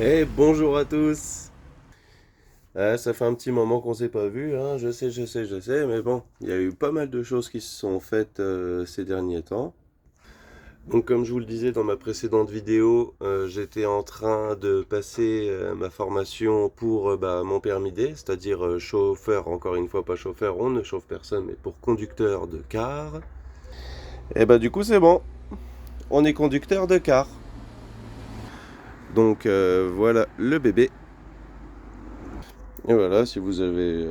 Eh, bonjour à tous. Ça fait un petit moment qu'on s'est pas vu, hein. Je sais, mais bon, il y a eu pas mal de choses qui se sont faites ces derniers temps. Donc, comme je vous le disais dans ma précédente vidéo, j'étais en train de passer ma formation pour mon permis D, c'est-à-dire chauffeur, encore une fois pas chauffeur, on ne chauffe personne, mais pour conducteur de car. Et bah du coup c'est bon, on est conducteur de car. Donc voilà le bébé. Et voilà, si vous avez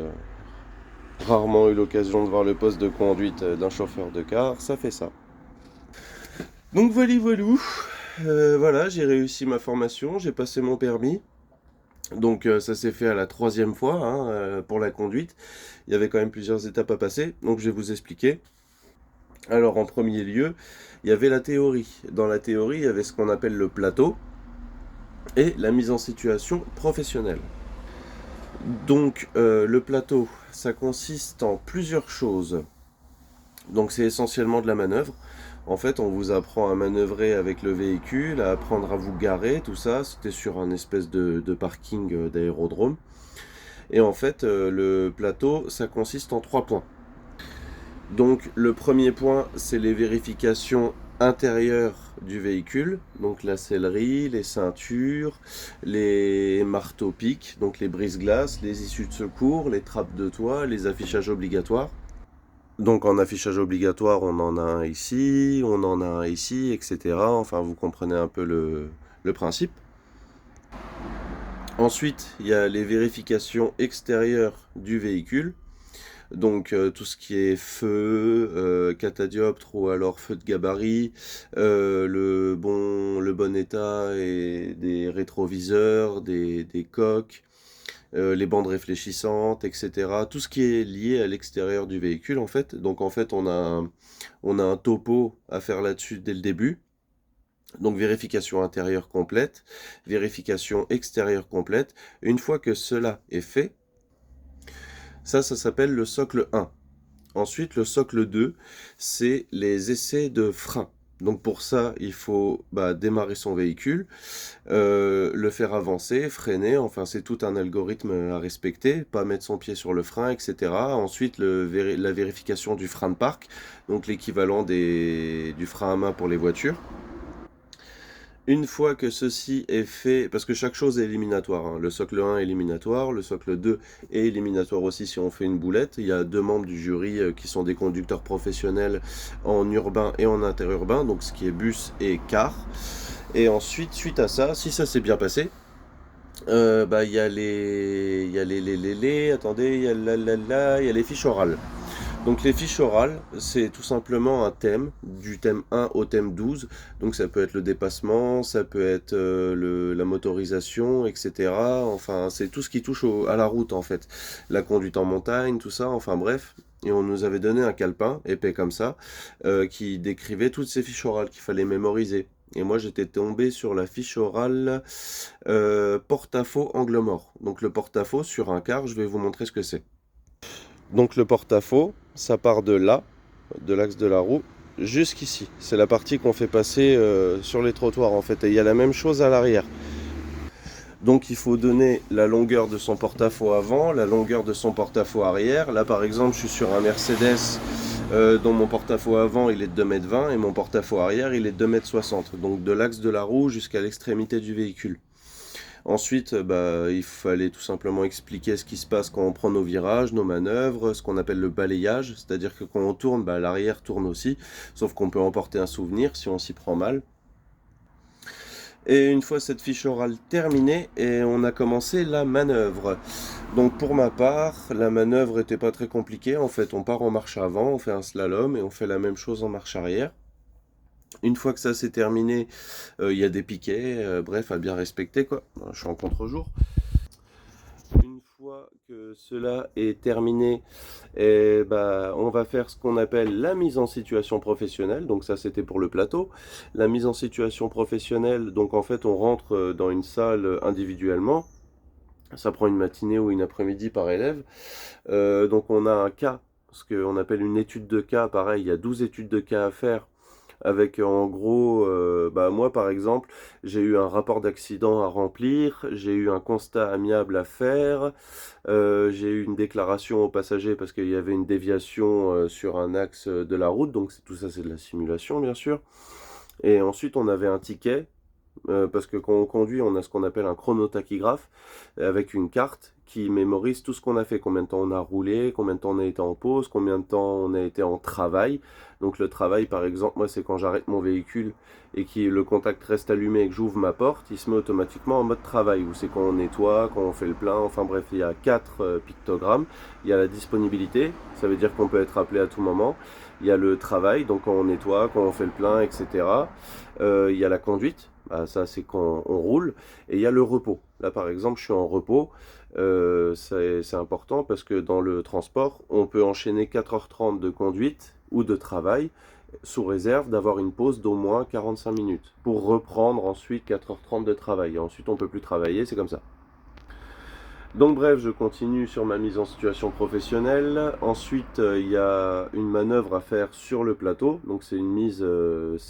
rarement eu l'occasion de voir le poste de conduite d'un chauffeur de car, ça fait ça. Donc voilou, voilà, j'ai réussi ma formation, j'ai passé mon permis. Donc ça s'est fait à la troisième fois hein, pour la conduite. Il y avait quand même plusieurs étapes à passer, donc je vais vous expliquer. Alors en premier lieu, il y avait la théorie. Dans la théorie, il y avait ce qu'on appelle le plateau et la mise en situation professionnelle. Donc le plateau, ça consiste en plusieurs choses. Donc c'est essentiellement de la manœuvre. En fait, on vous apprend à manœuvrer avec le véhicule, à apprendre à vous garer, tout ça. C'était sur un espèce de parking d'aérodrome. Et en fait, le plateau, ça consiste en trois points. Donc le premier point, c'est les vérifications intérieures du véhicule. Donc la sellerie, les ceintures, les marteaux-pics, donc les brise-glaces, les issues de secours, les trappes de toit, les affichages obligatoires. Donc en affichage obligatoire, on en a un ici, on en a un ici, etc. Enfin, vous comprenez un peu le principe. Ensuite, il y a les vérifications extérieures du véhicule. Donc tout ce qui est feu, catadioptre ou alors feu de gabarit, le bon état et des rétroviseurs, des coques, les bandes réfléchissantes, etc. Tout ce qui est lié à l'extérieur du véhicule, en fait. Donc, en fait, on a un topo à faire là-dessus dès le début. Donc, vérification intérieure complète, vérification extérieure complète. Une fois que cela est fait, ça s'appelle le socle 1. Ensuite, le socle 2, c'est les essais de frein. Donc pour ça, il faut démarrer son véhicule, le faire avancer, freiner, enfin c'est tout un algorithme à respecter, pas mettre son pied sur le frein, etc. Ensuite, la vérification du frein de parc, donc l'équivalent du frein à main pour les voitures. Une fois que ceci est fait, parce que chaque chose est éliminatoire, hein. Le socle 1 est éliminatoire, le socle 2 est éliminatoire aussi si on fait une boulette. Il y a deux membres du jury qui sont des conducteurs professionnels en urbain et en interurbain, donc ce qui est bus et car. Et ensuite, suite à ça, si ça s'est bien passé, il y a attendez, il y a les fiches orales. Donc les fiches orales, c'est tout simplement un thème, du thème 1 au thème 12. Donc ça peut être le dépassement, ça peut être la motorisation, etc. Enfin, c'est tout ce qui touche à la route en fait. La conduite en montagne, tout ça, enfin bref. Et on nous avait donné un calepin, épais comme ça, qui décrivait toutes ces fiches orales qu'il fallait mémoriser. Et moi j'étais tombé sur la fiche orale porte-à-faux angle mort. Donc le porte-à-faux sur un car, je vais vous montrer ce que c'est. Donc le porte-à-faux, ça part de là, de l'axe de la roue, jusqu'ici. C'est la partie qu'on fait passer sur les trottoirs en fait. Et il y a la même chose à l'arrière. Donc il faut donner la longueur de son porte-à-faux avant, la longueur de son porte-à-faux arrière. Là par exemple je suis sur un Mercedes dont mon porte-à-faux avant il est de 2,20 m et mon porte-à-faux arrière il est de 2,60 m. Donc de l'axe de la roue jusqu'à l'extrémité du véhicule. Ensuite, il fallait tout simplement expliquer ce qui se passe quand on prend nos virages, nos manœuvres, ce qu'on appelle le balayage, c'est-à-dire que quand on tourne, l'arrière tourne aussi, sauf qu'on peut emporter un souvenir si on s'y prend mal. Et une fois cette fiche orale terminée, et on a commencé la manœuvre. Donc pour ma part, la manœuvre n'était pas très compliquée. En fait, on part en marche avant, on fait un slalom et on fait la même chose en marche arrière. Une fois que ça s'est terminé, il y a des piquets, bref, à bien respecter quoi. Je suis en contre-jour. Une fois que cela est terminé, on va faire ce qu'on appelle la mise en situation professionnelle. Donc ça, c'était pour le plateau. La mise en situation professionnelle, donc en fait, on rentre dans une salle individuellement. Ça prend une matinée ou une après-midi par élève. Donc on a un cas, ce qu'on appelle une étude de cas. Pareil, il y a 12 études de cas à faire avec en gros, bah, moi par exemple, j'ai eu un rapport d'accident à remplir, j'ai eu un constat amiable à faire, j'ai eu une déclaration aux passagers parce qu'il y avait une déviation sur un axe de la route, donc tout ça c'est de la simulation bien sûr. Et ensuite on avait un ticket parce que quand on conduit, on a ce qu'on appelle un chronotachygraphe avec une carte qui mémorise tout ce qu'on a fait, combien de temps on a roulé, combien de temps on a été en pause, combien de temps on a été en travail. Donc le travail, par exemple, moi c'est quand j'arrête mon véhicule et que le contact reste allumé et que j'ouvre ma porte, il se met automatiquement en mode travail, ou c'est quand on nettoie, quand on fait le plein, enfin bref, il y a 4 pictogrammes. Il y a la disponibilité, ça veut dire qu'on peut être appelé à tout moment. Il y a le travail, donc quand on nettoie, quand on fait le plein, etc. Il y a la conduite, bah, ça c'est quand on roule, et il y a le repos. Là par exemple, je suis en repos, c'est important parce que dans le transport, on peut enchaîner 4h30 de conduite ou de travail, sous réserve d'avoir une pause d'au moins 45 minutes, pour reprendre ensuite 4h30 de travail. Et ensuite on peut plus travailler, c'est comme ça. Donc bref, je continue sur ma mise en situation professionnelle. Ensuite, il y a une manœuvre à faire sur le plateau. Donc c'est une mise,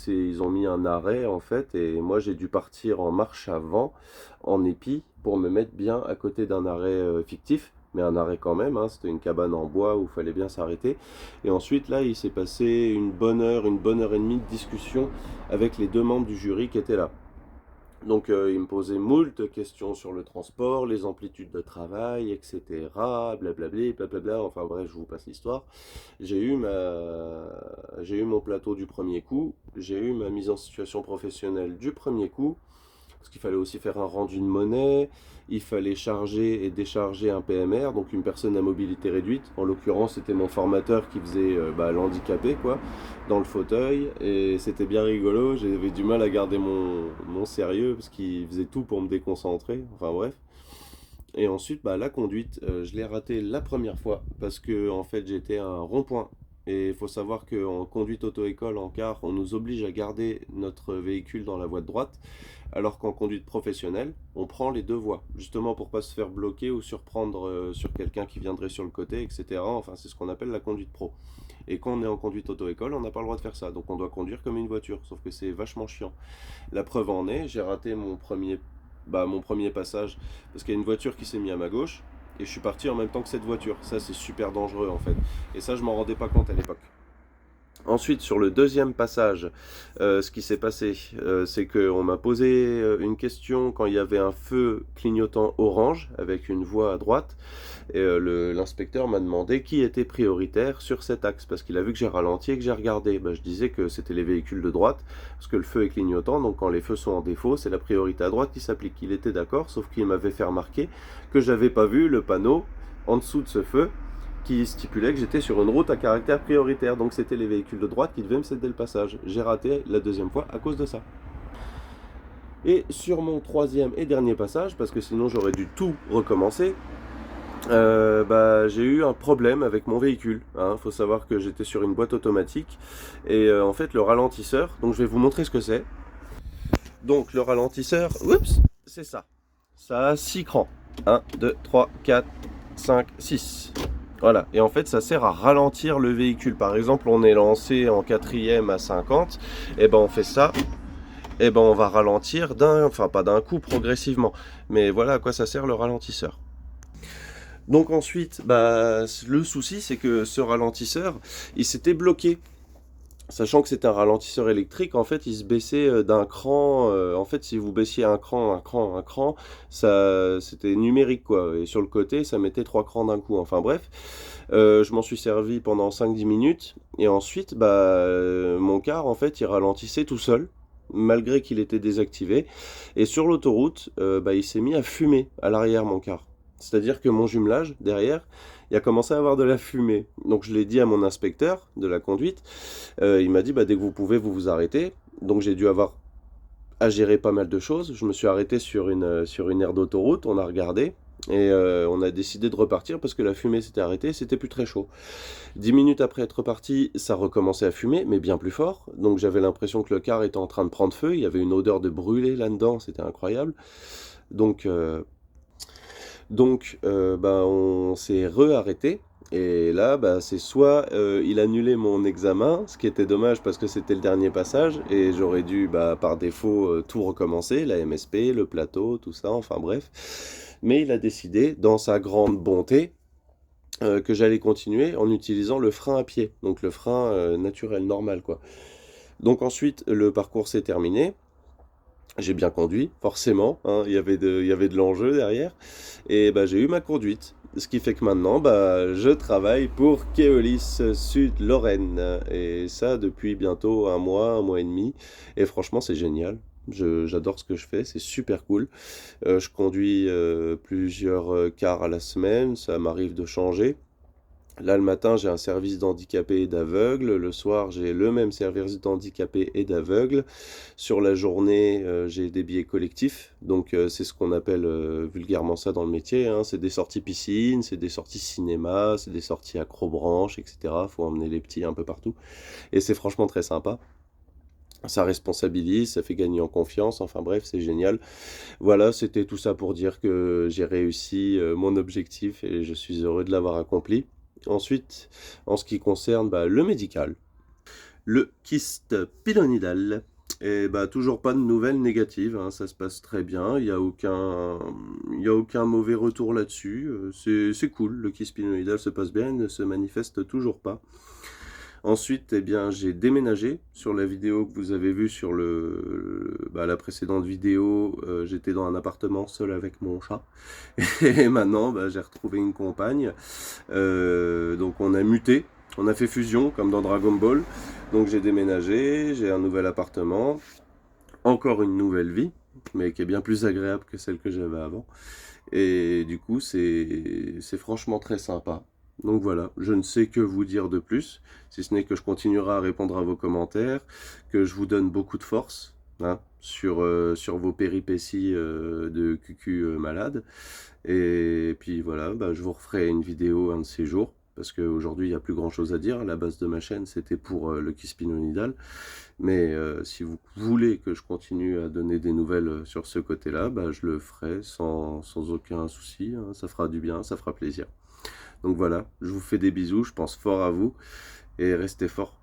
ils ont mis un arrêt en fait, et moi j'ai dû partir en marche avant, en épi, pour me mettre bien à côté d'un arrêt fictif. Mais un arrêt quand même, hein, c'était une cabane en bois où il fallait bien s'arrêter. Et ensuite, là, il s'est passé une bonne heure et demie de discussion avec les 2 membres du jury qui étaient là. Donc, il me posait moult questions sur le transport, les amplitudes de travail, etc. Blablabla, blablabla. Enfin bref, je vous passe l'histoire. J'ai eu mon plateau du premier coup. J'ai eu ma mise en situation professionnelle du premier coup. Parce qu'il fallait aussi faire un rendu de monnaie, il fallait charger et décharger un PMR, donc une personne à mobilité réduite. En l'occurrence, c'était mon formateur qui faisait l'handicapé, quoi, dans le fauteuil. Et c'était bien rigolo, j'avais du mal à garder mon sérieux, parce qu'il faisait tout pour me déconcentrer, enfin bref. Et ensuite, bah, la conduite, je l'ai raté la première fois, parce que en fait, j'étais à un rond-point. Et il faut savoir qu'en conduite auto-école, en car, on nous oblige à garder notre véhicule dans la voie de droite, alors qu'en conduite professionnelle, on prend les 2 voies, justement pour pas se faire bloquer ou surprendre sur quelqu'un qui viendrait sur le côté, etc. Enfin, c'est ce qu'on appelle la conduite pro. Et quand on est en conduite auto-école, on n'a pas le droit de faire ça, donc on doit conduire comme une voiture, sauf que c'est vachement chiant. La preuve en est, j'ai raté mon premier passage, parce qu'il y a une voiture qui s'est mise à ma gauche, et je suis parti en même temps que cette voiture. Ça, c'est super dangereux en fait. Et ça, je m'en rendais pas compte à l'époque. Ensuite, sur le deuxième passage, ce qui s'est passé, c'est qu'on m'a posé une question quand il y avait un feu clignotant orange avec une voie à droite. Et l'inspecteur m'a demandé qui était prioritaire sur cet axe parce qu'il a vu que j'ai ralenti et que j'ai regardé. Ben, je disais que c'était les véhicules de droite parce que le feu est clignotant. Donc quand les feux sont en défaut, c'est la priorité à droite qui s'applique. Il était d'accord, sauf qu'il m'avait fait remarquer que j'avais pas vu le panneau en dessous de ce feu qui stipulait que j'étais sur une route à caractère prioritaire. Donc c'était les véhicules de droite qui devaient me céder le passage. J'ai raté la deuxième fois à cause de ça. Et sur mon troisième et dernier passage, parce que sinon j'aurais dû tout recommencer, j'ai eu un problème avec mon véhicule. Faut savoir que j'étais sur une boîte automatique et en fait le ralentisseur, donc je vais vous montrer ce que c'est. Donc le ralentisseur, oups, c'est ça. Ça a 6 crans. 1, 2, 3, 4, 5, 6. Voilà, et en fait ça sert à ralentir le véhicule. Par exemple, on est lancé en quatrième à 50, et ben on fait ça, et ben on va ralentir pas d'un coup, progressivement. Mais voilà à quoi ça sert le ralentisseur. Donc ensuite, le souci c'est que ce ralentisseur, il s'était bloqué. Sachant que c'est un ralentisseur électrique, en fait, il se baissait d'un cran. En fait, si vous baissiez un cran, ça, c'était numérique, quoi. Et sur le côté, ça mettait 3 crans d'un coup. Enfin bref, je m'en suis servi pendant 5-10 minutes. Et ensuite, mon car, en fait, il ralentissait tout seul, malgré qu'il était désactivé. Et sur l'autoroute, il s'est mis à fumer à l'arrière, mon car. C'est-à-dire que mon jumelage, derrière, il a commencé à avoir de la fumée. Donc je l'ai dit à mon inspecteur de la conduite. Il m'a dit, dès que vous pouvez, vous arrêtez. Donc j'ai dû avoir à gérer pas mal de choses. Je me suis arrêté sur une aire d'autoroute, on a regardé. Et on a décidé de repartir parce que la fumée s'était arrêtée, c'était plus très chaud. 10 minutes après être reparti, ça recommençait à fumer, mais bien plus fort. Donc j'avais l'impression que le car était en train de prendre feu. Il y avait une odeur de brûlé là-dedans, c'était incroyable. Donc on s'est re-arrêté. Et là, bah, c'est soit il annulait mon examen, ce qui était dommage parce que c'était le dernier passage, et j'aurais dû, bah, par défaut, tout recommencer, la MSP, le plateau, tout ça, enfin bref. Mais il a décidé, dans sa grande bonté, que j'allais continuer en utilisant le frein à pied, donc le frein naturel, normal, quoi. Donc ensuite, le parcours s'est terminé. J'ai bien conduit, forcément, hein, il y avait de l'enjeu derrière. Et bah, j'ai eu ma conduite. Ce qui fait que maintenant, bah, je travaille pour Keolis Sud Lorraine. Et ça depuis bientôt un mois et demi. Et franchement, c'est génial. J'adore ce que je fais, c'est super cool. Je conduis plusieurs quarts à la semaine, ça m'arrive de changer. Là, le matin, j'ai un service d'handicapés et d'aveugles. Le soir, j'ai le même service d'handicapés et d'aveugles. Sur la journée, j'ai des billets collectifs. Donc, c'est ce qu'on appelle vulgairement ça dans le métier, hein. C'est des sorties piscine, c'est des sorties cinéma, c'est des sorties acrobranche, etc. Faut emmener les petits un peu partout. Et c'est franchement très sympa. Ça responsabilise, ça fait gagner en confiance. Enfin bref, c'est génial. Voilà, c'était tout ça pour dire que j'ai réussi mon objectif et je suis heureux de l'avoir accompli. Ensuite, en ce qui concerne bah, le médical, le kyste pilonidal, et bah, toujours pas de nouvelles négatives, hein, ça se passe très bien, il y a aucun mauvais retour là-dessus, c'est cool, le kyste pilonidal se passe bien, il ne se manifeste toujours pas. Ensuite, eh bien, j'ai déménagé sur la vidéo que vous avez vue sur bah, la précédente vidéo. J'étais dans un appartement seul avec mon chat. Et maintenant, bah, j'ai retrouvé une compagne. Donc on a muté, on a fait fusion comme dans Dragon Ball. Donc j'ai déménagé, j'ai un nouvel appartement, encore une nouvelle vie, mais qui est bien plus agréable que celle que j'avais avant. Et du coup, c'est franchement très sympa. Donc voilà, je ne sais que vous dire de plus, si ce n'est que je continuerai à répondre à vos commentaires, que je vous donne beaucoup de force, hein, sur vos péripéties de cucu malade. Et puis voilà, bah, je vous referai une vidéo un de ces jours, parce qu'aujourd'hui il n'y a plus grand chose à dire. La base de ma chaîne c'était pour le Kispinonidal. Mais si vous voulez que je continue à donner des nouvelles sur ce côté-là, bah, je le ferai sans aucun souci, hein. Ça fera du bien, ça fera plaisir. Donc voilà, je vous fais des bisous, je pense fort à vous et restez forts.